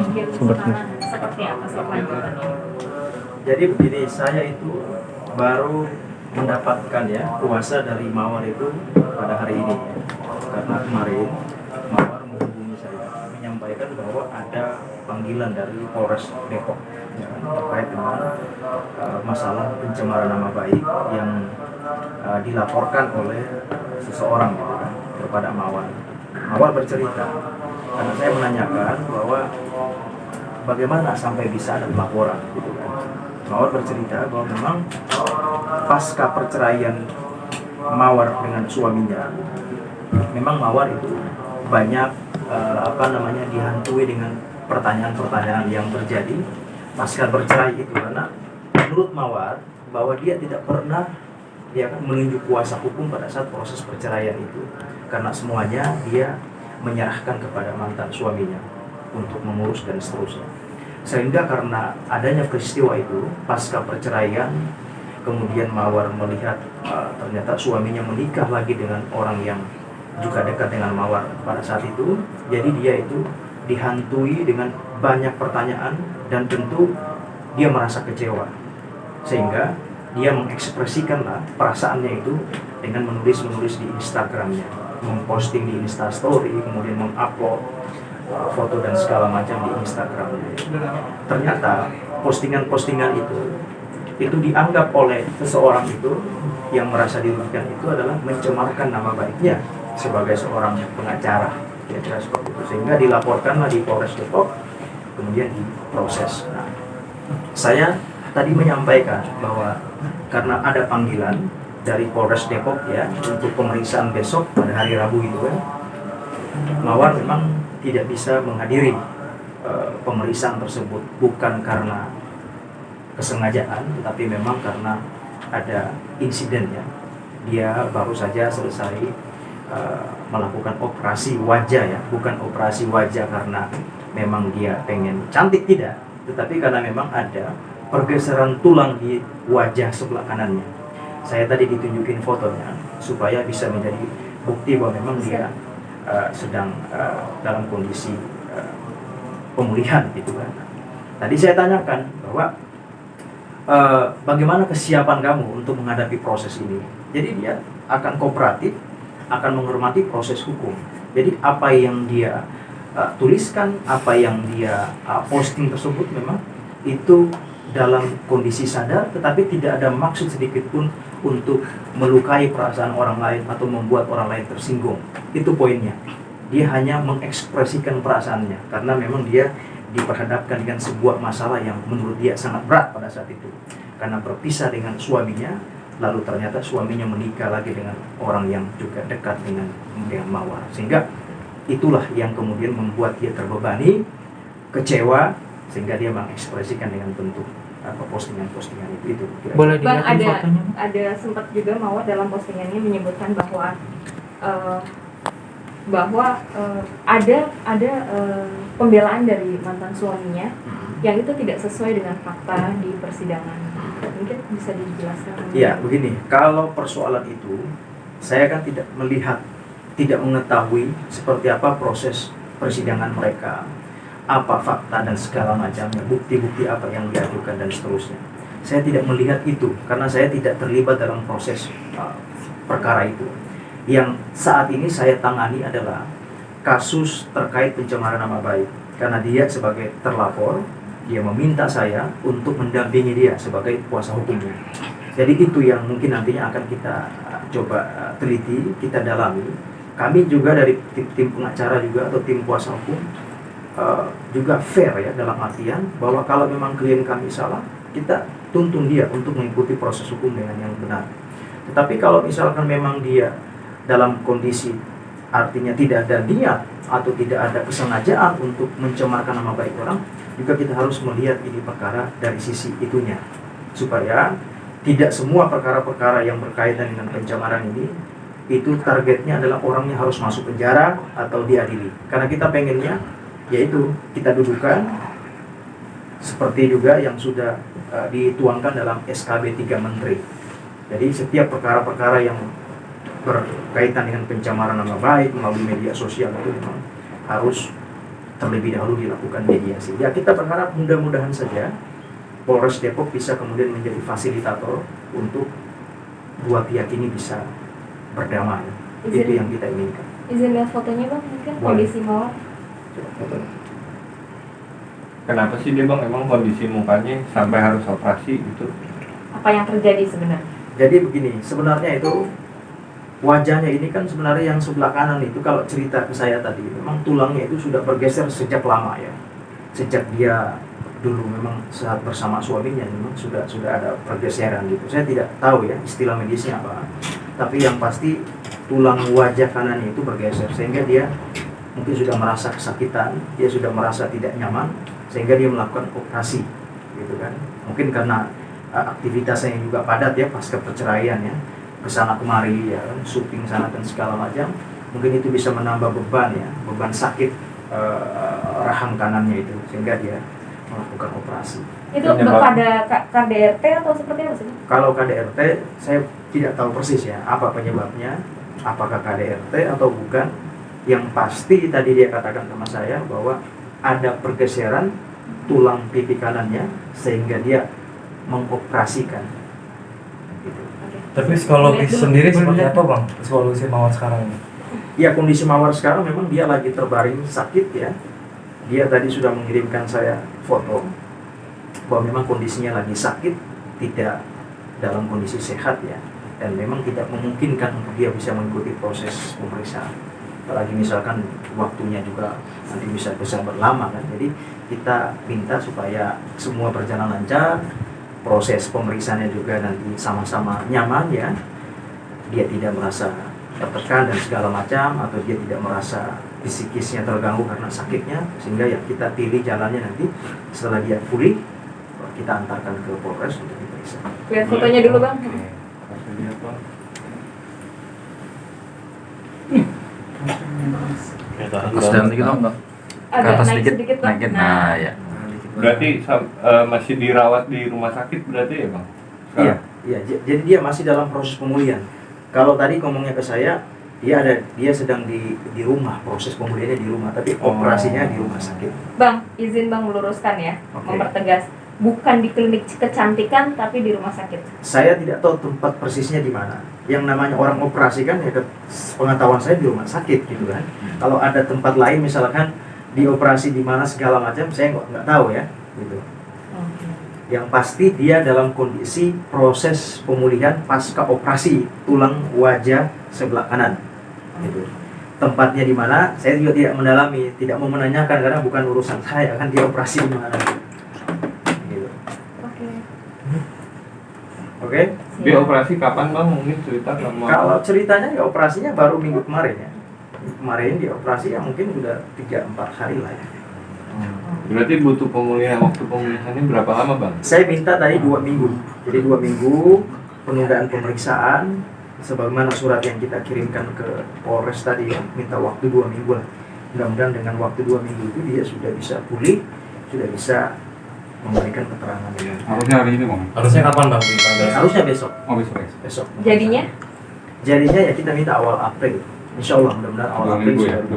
mungkin seperti apa lanjutannya? Jadi begini, saya itu baru mendapatkan ya kuasa dari Mawar itu pada hari ini ya. Karena kemarin Mawar menghubungi saya menyampaikan bahwa ada panggilan dari Polres Depok ya, terkait dengan masalah pencemaran nama baik yang dilaporkan oleh seseorang gitu kan, kepada Mawar. Mawar bercerita karena saya menanyakan bahwa bagaimana sampai bisa ada laporan gitu kan. Mawar bercerita bahwa memang pasca perceraian Mawar dengan suaminya, memang Mawar itu banyak dihantui dengan pertanyaan-pertanyaan yang terjadi pasca bercerai itu, karena menurut Mawar bahwa dia tidak pernah menunjuk kuasa hukum pada saat proses perceraian itu, karena semuanya dia menyerahkan kepada mantan suaminya untuk mengurus dan seterusnya. Sehingga karena adanya peristiwa itu pasca perceraian, kemudian Mawar melihat ternyata suaminya menikah lagi dengan orang yang juga dekat dengan Mawar pada saat itu. Jadi dia itu dihantui dengan banyak pertanyaan dan tentu dia merasa kecewa, sehingga dia mengekspresikanlah perasaannya itu dengan menulis di Instagramnya, memposting di Instastory, kemudian mengupload foto dan segala macam di Instagramnya. Ternyata postingan-postingan itu dianggap oleh seseorang itu yang merasa dirugikan itu adalah mencemarkan nama baiknya sebagai seorang pengacara, kira-kira seperti itu. Sehingga dilaporkanlah di Polres Depok, kemudian diproses. Nah, saya tadi menyampaikan bahwa karena ada panggilan dari Polres Depok ya untuk pemeriksaan besok pada hari Rabu itu kan, Mawar memang tidak bisa menghadiri pemeriksaan tersebut, bukan karena kesengajaan, tetapi memang karena ada insiden ya. Dia baru saja selesai melakukan operasi wajah ya, bukan operasi wajah karena memang dia pengen cantik, tidak, tetapi karena memang ada pergeseran tulang di wajah sebelah kanannya. Saya tadi ditunjukin fotonya supaya bisa menjadi bukti bahwa memang dia sedang dalam kondisi pemulihan gitu kan. Tadi saya tanyakan bahwa bagaimana kesiapan kamu untuk menghadapi proses ini. Jadi dia akan kooperatif, akan menghormati proses hukum. Jadi apa yang dia tuliskan, apa yang dia posting tersebut memang itu dalam kondisi sadar, tetapi tidak ada maksud sedikit pun untuk melukai perasaan orang lain atau membuat orang lain tersinggung. Itu poinnya. Dia hanya mengekspresikan perasaannya karena memang dia diperhadapkan dengan sebuah masalah yang menurut dia sangat berat pada saat itu. Karena berpisah dengan suaminya, lalu ternyata suaminya menikah lagi dengan orang yang juga dekat dengan Mawar. Sehingga itulah yang kemudian membuat dia terbebani, kecewa, sehingga dia mengekspresikan dengan bentuk postingan-postingan itu. Boleh dilihat fotonya? Ada sempat juga Mawar dalam postingannya menyebutkan bahwa ada pembelaan dari mantan suaminya yang itu tidak sesuai dengan fakta di persidangan. Mungkin bisa dijelaskan? Ya, begini, kalau persoalan itu saya kan tidak melihat, tidak mengetahui seperti apa proses persidangan mereka, apa fakta dan segala macamnya, bukti-bukti apa yang diajukan dan seterusnya. Saya tidak melihat itu karena saya tidak terlibat dalam proses perkara itu. Yang saat ini saya tangani adalah kasus terkait pencemaran nama baik, karena dia sebagai terlapor, dia meminta saya untuk mendampingi dia sebagai kuasa hukumnya. Jadi itu yang mungkin nantinya akan kita coba teliti, kita dalami. Kami juga dari tim pengacara juga atau tim kuasa hukum juga fair ya, dalam artian bahwa kalau memang klien kami salah, kita tuntun dia untuk mengikuti proses hukum dengan yang benar. Tetapi kalau misalkan memang dia dalam kondisi artinya tidak ada niat atau tidak ada kesengajaan untuk mencemarkan nama baik orang, juga kita harus melihat ini perkara dari sisi itunya, supaya tidak semua perkara-perkara yang berkaitan dengan pencemaran ini itu targetnya adalah orangnya harus masuk penjara atau diadili. Karena kita pengennya yaitu kita dudukan seperti juga yang sudah dituangkan dalam SKB 3 Menteri. Jadi setiap perkara-perkara yang berkaitan dengan pencemaran nama baik melalui media sosial itu memang harus terlebih dahulu dilakukan mediasi. Ya kita berharap mudah-mudahan saja Polres Depok bisa kemudian menjadi fasilitator untuk dua pihak ini bisa berdamai. Itu yang kita inginkan. Izin lihat fotonya bang, mungkin Boleh. kondisi Mawar. Coba foto. Kenapa sih dia bang emang kondisi mukanya sampai harus operasi gitu? Apa yang terjadi sebenarnya? Jadi begini, sebenarnya itu wajahnya ini kan sebenarnya yang sebelah kanan itu kalau cerita ke saya tadi memang tulangnya itu sudah bergeser sejak lama ya. Sejak dia dulu memang saat bersama suaminya memang sudah ada pergeseran gitu. Saya tidak tahu ya istilah medisnya apa. Tapi yang pasti tulang wajah kanannya itu bergeser sehingga dia mungkin sudah merasa kesakitan, dia sudah merasa tidak nyaman sehingga dia melakukan operasi gitu kan. Mungkin karena aktivitasnya yang juga padat ya pasca perceraian ya, kesana kemari ya kan, syuting sana dan segala macam, mungkin itu bisa menambah beban ya, beban sakit rahang kanannya itu sehingga dia melakukan operasi. Itu Penyebab- kepada KDRT atau seperti apa sih? Kalau KDRT saya tidak tahu persis ya apa penyebabnya, apakah KDRT atau bukan. Yang pasti tadi dia katakan sama saya bahwa ada pergeseran tulang pipi kanannya sehingga dia mengoperasikan gitu. Tapi psikologis Lihat dulu. sendiri seperti apa bang? Psikologis Mawar sekarang ini? Ya kondisi Mawar sekarang memang dia lagi terbaring sakit ya. Dia tadi sudah mengirimkan saya foto bahwa memang kondisinya lagi sakit, tidak dalam kondisi sehat ya. Dan memang tidak memungkinkan untuk dia bisa mengikuti proses pemeriksaan. Apalagi misalkan waktunya juga nanti bisa berlama kan. Jadi kita minta supaya semua berjalan lancar, proses pemeriksaannya juga nanti sama-sama nyaman ya. Dia tidak merasa tertekan dan segala macam, atau dia tidak merasa psikisnya terganggu karena sakitnya, sehingga ya kita pilih jalannya nanti setelah dia pulih kita antarkan ke Polres untuk diperiksa. Lihat fotonya dulu bang. Oke. Kasih lihat bang. Sedang dikit dong, Bang. Ke Agak atas naik sedikit bang. naikin. Nah, ya. Berarti masih dirawat di rumah sakit berarti ya bang? Iya, iya. Jadi dia masih dalam proses pemulihan. Kalau tadi ngomongnya ke saya, dia sedang di rumah, proses pemulihannya di rumah, tapi operasinya di rumah sakit. Bang, izin bang meluruskan ya, Oke. mempertegas. Bukan di klinik kecantikan, tapi di rumah sakit. Saya tidak tahu tempat persisnya di mana. Yang namanya orang operasi kan ya pengetahuan saya di rumah sakit gitu kan. Kalau ada tempat lain misalkan dioperasi di mana segala macam, saya nggak tahu ya gitu. Yang pasti dia dalam kondisi proses pemulihan pasca operasi tulang wajah sebelah kanan gitu. Tempatnya di mana saya juga tidak mendalami, tidak mau menanyakan karena bukan urusan saya kan dia operasi di mana gitu. Oke. Oke. Dia operasi kapan bang? Mungkin cerita sama. Kalau ceritanya ya operasinya baru minggu kemarin ya. Kemarin dia operasi ya mungkin udah 3-4 hari lah ya. Berarti butuh pemulihan, waktu pemulihannya berapa lama bang? Saya minta tadi 2 minggu. Jadi 2 minggu penundaan pemeriksaan sebagaimana surat yang kita kirimkan ke Polres tadi ya, minta waktu 2 minggu lah. Mudah-mudahan dengan waktu 2 minggu itu dia sudah bisa pulih, sudah bisa memberikan keterangan. Harusnya hari ini, Bang. Harusnya kapan bang dipanggil? Harusnya besok. Oh, besok ya. Besok. Jadinya? Jadinya ya kita minta awal April. Insya Allah mudah-mudahan awal 2 April minggu sudah ya.